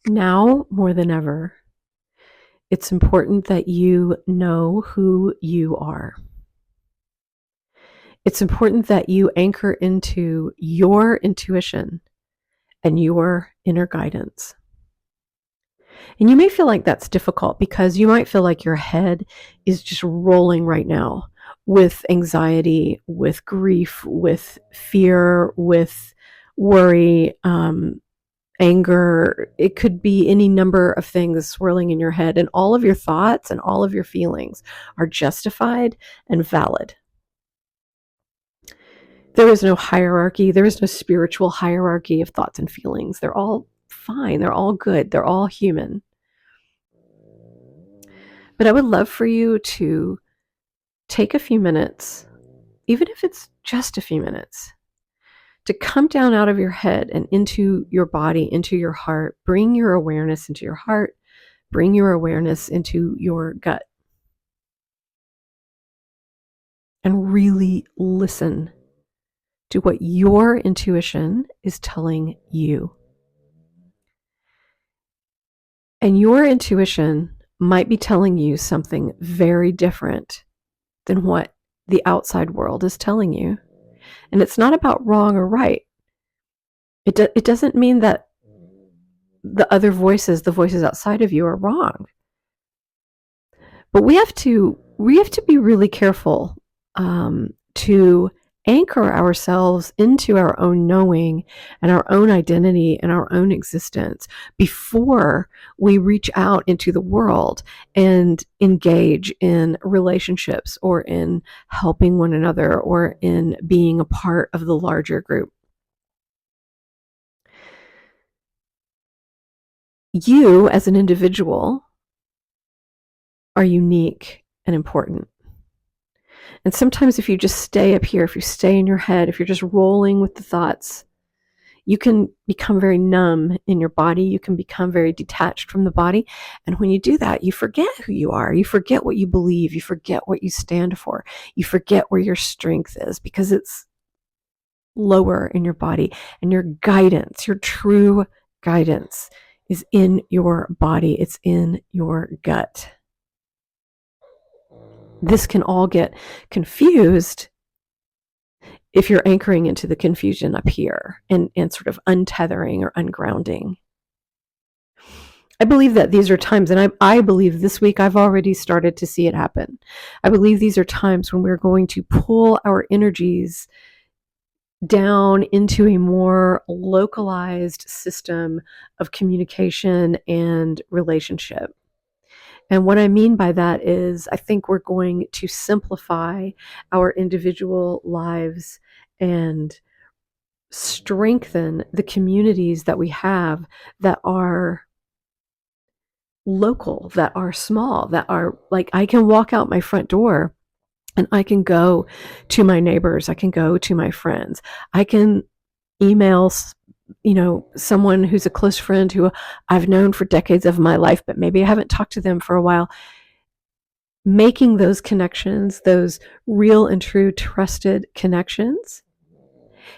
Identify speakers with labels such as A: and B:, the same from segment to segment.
A: Now more than ever, it's important that you know who you are. It's important that you anchor into your intuition and your inner guidance. And you may feel like that's difficult because you might feel like your head is just rolling right now with anxiety, with grief, with fear, with worry, anger. It could be any number of things swirling in your head, and all of your thoughts and all of your feelings are justified and valid. There is no hierarchy. There is no spiritual hierarchy of thoughts and feelings. They're all fine. They're all good. They're all human. But I would love for you to take a few minutes, even if it's just a few minutes, to come down out of your head and into your body, into your heart. Bring your awareness into your heart. Bring your awareness into your gut. And really listen to what your intuition is telling you. And your intuition might be telling you something very different than what the outside world is telling you. And it's not about wrong or right. It doesn't mean that the other voices, the voices outside of you, are wrong. But we have to be really careful to anchor ourselves into our own knowing and our own identity and our own existence before we reach out into the world and engage in relationships or in helping one another or in being a part of the larger group. You, as an individual, are unique and important. And sometimes if you just stay up here, if you stay in your head, if you're just rolling with the thoughts, you can become very numb in your body. You can become very detached from the body. And when you do that, you forget who you are. You forget what you believe. You forget what you stand for. You forget where your strength is because it's lower in your body. And your guidance, your true guidance, is in your body. It's in your gut. This can all get confused if you're anchoring into the confusion up here and sort of untethering or ungrounding. I believe that these are times, and I believe this week I've already started to see it happen. I believe these are times when we're going to pull our energies down into a more localized system of communication and relationship. And what I mean by that is I think we're going to simplify our individual lives and strengthen the communities that we have that are local, that are small, that are like I can walk out my front door and I can go to my neighbors, I can go to my friends, I can email someone who's a close friend who I've known for decades of my life, but maybe I haven't talked to them for a while. Making those connections, those real and true trusted connections,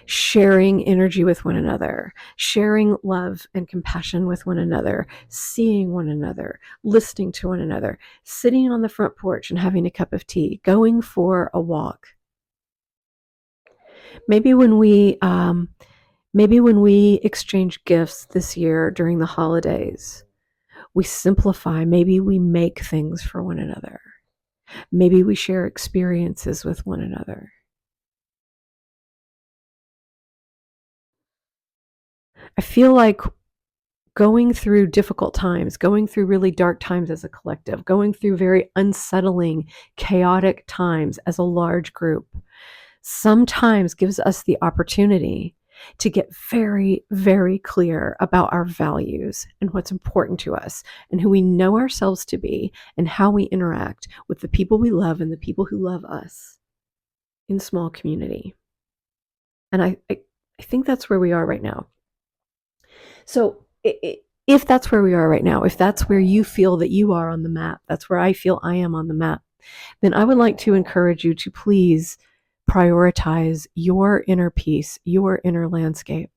A: sharing energy with one another, sharing love and compassion with one another, seeing one another, listening to one another, sitting on the front porch and having a cup of tea, going for a walk. Maybe when we exchange gifts this year during the holidays, we simplify. Maybe we make things for one another. Maybe we share experiences with one another. I feel like going through difficult times, going through really dark times as a collective, going through very unsettling, chaotic times as a large group, sometimes gives us the opportunity to get very, very clear about our values and what's important to us and who we know ourselves to be and how we interact with the people we love and the people who love us in small community. And I think that's where we are right now. So if that's where we are right now, if that's where you feel that you are on the map, that's where I feel I am on the map, then I would like to encourage you to please prioritize your inner peace, your inner landscape.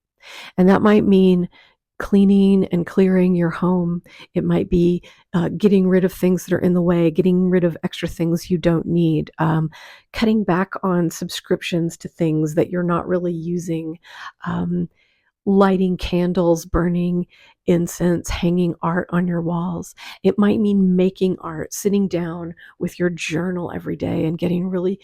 A: And that might mean cleaning and clearing your home. It might be getting rid of things that are in the way, getting rid of extra things you don't need, cutting back on subscriptions to things that you're not really using, um, lighting candles, burning incense, hanging art on your walls. It might mean making art, sitting down with your journal every day and getting really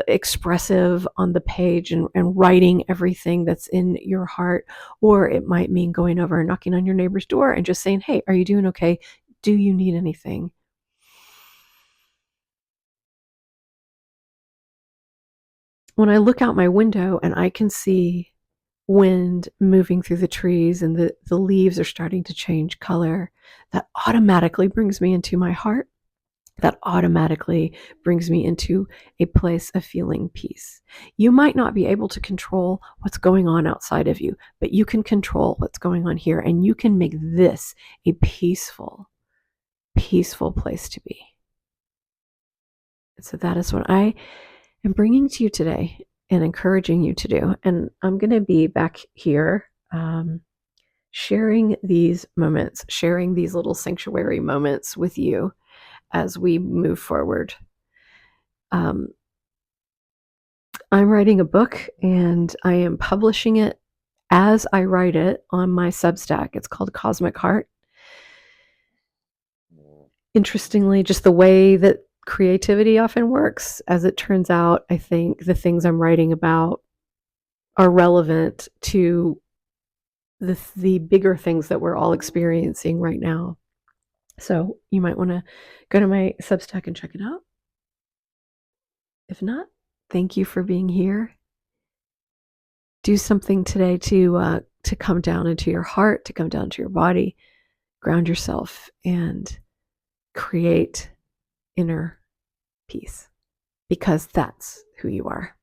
A: expressive on the page and writing everything that's in your heart. Or it might mean going over and knocking on your neighbor's door and just saying, "Hey, are you doing okay? Do you need anything?" When I look out my window and I can see wind moving through the trees and the leaves are starting to change color, that automatically brings me into my heart. That automatically brings me into a place of feeling peace. You might not be able to control what's going on outside of you, but you can control what's going on here, and you can make this a peaceful, peaceful place to be. And so that is what I am bringing to you today and encouraging you to do. And I'm going to be back here sharing these moments, sharing these little sanctuary moments with you as we move forward. Um, I'm writing a book and I am publishing it as I write it on my Substack. It's called Cosmic Heart. Interestingly, just the way that creativity often works, as it turns out, I think the things I'm writing about are relevant to the bigger things that we're all experiencing right now. So you might want to go to my Substack and check it out. If not, thank you for being here. Do something today to come down into your heart, to come down to your body, ground yourself, and create inner peace, because that's who you are.